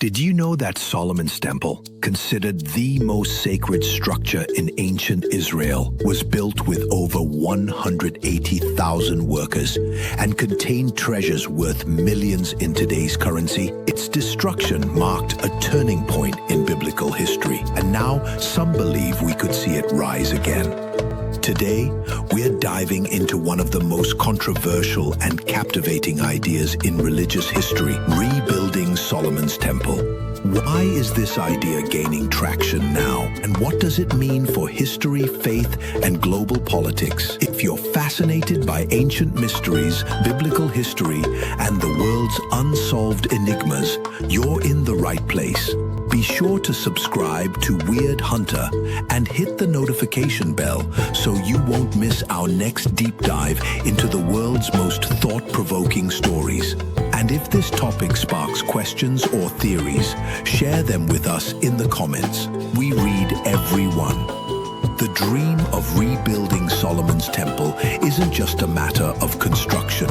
Did you know that Solomon's Temple, considered the most sacred structure in ancient Israel, was built with over 180,000 workers and contained treasures worth millions in today's currency? Its destruction marked a turning point in biblical history, and now some believe we could see it rise again. Today, we're diving into one of the most controversial and captivating ideas in religious history, rebuilding Solomon's Temple. Why is this idea gaining traction now, and what does it mean for history, faith, and global politics? If you're fascinated by ancient mysteries, biblical history, and the world's unsolved enigmas, you're in the right place. Be sure to subscribe to Weird Hunter and hit the notification bell so you won't miss our next deep dive into the world's most thought-provoking stories. And if this topic sparks questions or theories, share them with us in the comments. We read every one. The dream of rebuilding Solomon's Temple isn't just a matter of construction.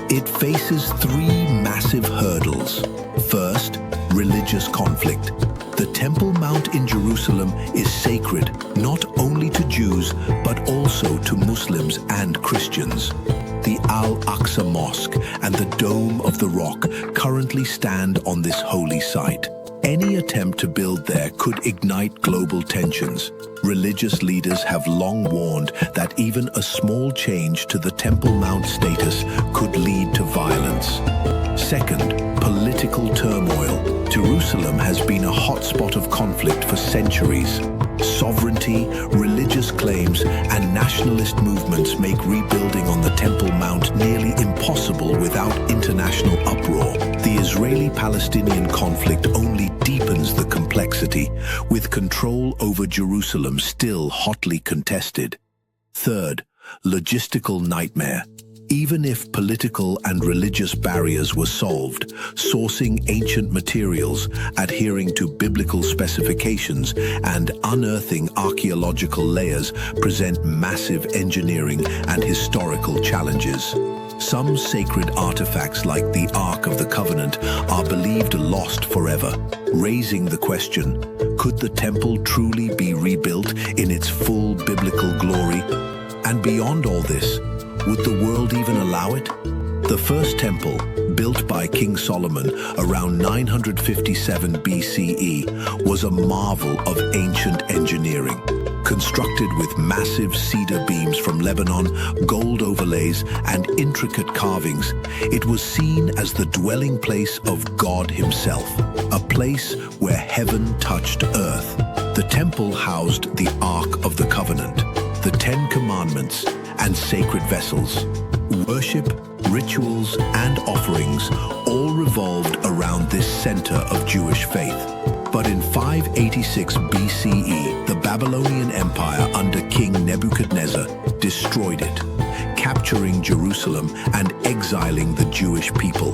It faces three massive hurdles. First, religious conflict. The Temple Mount in Jerusalem is sacred not only to Jews but also to Muslims and Christians. The Al-Aqsa Mosque and the Dome of the Rock currently stand on this holy site. Any attempt to build there could ignite global tensions. Religious leaders have long warned that even a small change to the Temple Mount status could lead to violence. Second, political turmoil. Jerusalem has been a hotspot of conflict for centuries. Sovereignty, religious claims, and nationalist movements make rebuilding on the Temple Mount nearly impossible without international uproar. The Israeli-Palestinian conflict only deepens the complexity, with control over Jerusalem still hotly contested. Third, logistical nightmare. Even if political and religious barriers were solved, sourcing ancient materials, adhering to biblical specifications, and unearthing archaeological layers present massive engineering and historical challenges. Some sacred artifacts like the Ark of the Covenant are believed lost forever, raising the question, could the temple truly be rebuilt in its full biblical glory? And beyond all this, would the world even allow it? The first temple, built by King Solomon around 957 BCE, was a marvel of ancient engineering. Constructed with massive cedar beams from Lebanon, gold overlays, and intricate carvings, it was seen as the dwelling place of God Himself, a place where heaven touched earth. The temple housed the Ark of the Covenant, the Ten Commandments, and sacred vessels. Worship, rituals, and offerings all revolved around this center of Jewish faith. But in 586 BCE, the Babylonian Empire under King Nebuchadnezzar destroyed it, capturing Jerusalem and exiling the Jewish people.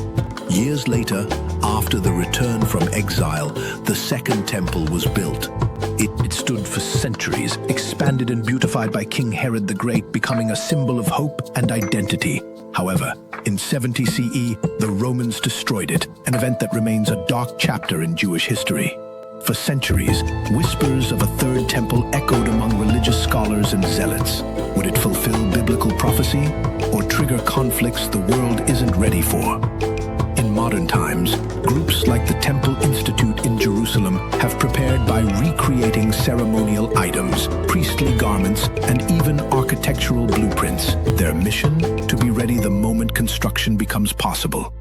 Years later, after the return from exile, the Second Temple was built. It stood for centuries, expanded and beautified by King Herod the Great, becoming a symbol of hope and identity. However, in 70 CE, the Romans destroyed it, an event that remains a dark chapter in Jewish history. For centuries, whispers of a third temple echoed among religious scholars and zealots. Would it fulfill biblical prophecy or trigger conflicts the world isn't ready for? In modern times, groups like the Temple Institute in Jerusalem have prepared by recreating ceremonial items, priestly garments, and even architectural blueprints. Their mission? To be ready the moment construction becomes possible.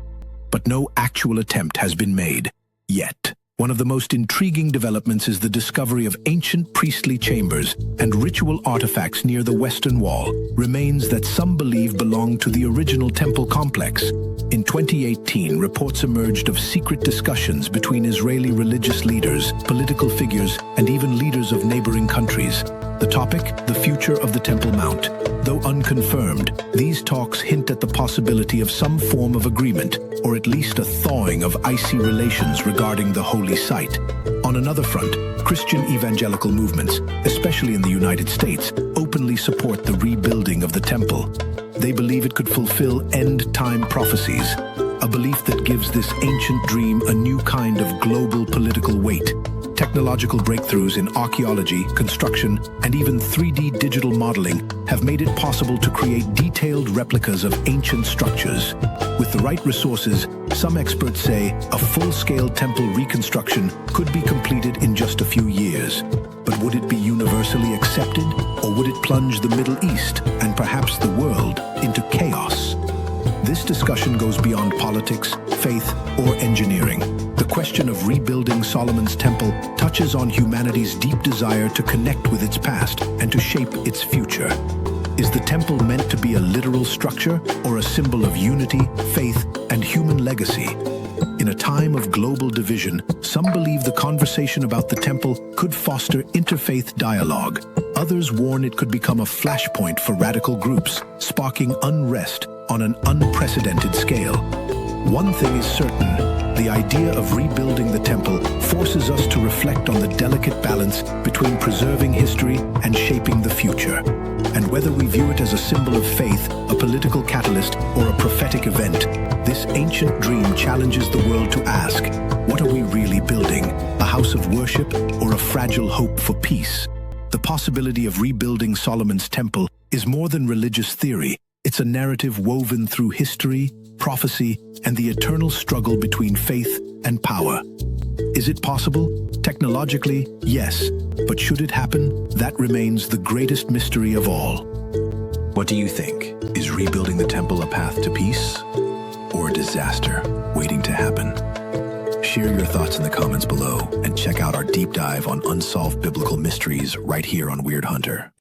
But no actual attempt has been made, yet. One of the most intriguing developments is the discovery of ancient priestly chambers and ritual artifacts near the Western Wall, remains that some believe belong to the original temple complex. In 2018, reports emerged of secret discussions between Israeli religious leaders, political figures, and even leaders of neighboring countries. The topic, the future of the Temple Mount. Though unconfirmed, these talks hint at the possibility of some form of agreement, or at least a thawing of icy relations regarding the holy site. On another front, Christian evangelical movements, especially in the United States, openly support the rebuilding of the temple. They believe it could fulfill end-time prophecies. a belief that gives this ancient dream a new kind of global political weight. Technological breakthroughs in archaeology, construction, and even 3D digital modeling have made it possible to create detailed replicas of ancient structures. With the right resources, some experts say a full-scale temple reconstruction could be completed in just a few years. But would it be universally accepted, or would it plunge the Middle East, and perhaps the world, into chaos? This discussion goes beyond politics, faith, or engineering. The question of rebuilding Solomon's temple touches on humanity's deep desire to connect with its past and to shape its future. Is the temple meant to be a literal structure or a symbol of unity, faith, and human legacy? In a time of global division, some believe the conversation about the temple could foster interfaith dialogue. Others warn it could become a flashpoint for radical groups, sparking unrest on an unprecedented scale. One thing is certain: the idea of rebuilding the temple forces us to reflect on the delicate balance between preserving history and shaping the future. And whether we view it as a symbol of faith, a political catalyst, or a prophetic event, this ancient dream challenges the world to ask, what are we really building? A house of worship or a fragile hope for peace? The possibility of rebuilding Solomon's temple is more than religious theory. It's a narrative woven through history, prophecy, and the eternal struggle between faith and power. Is it possible? Technologically, yes. But should it happen? That remains the greatest mystery of all. What do you think? Is rebuilding the temple a path to peace, or a disaster waiting to happen? Share your thoughts in the comments below, and check out our deep dive on unsolved biblical mysteries right here on Weird Hunter.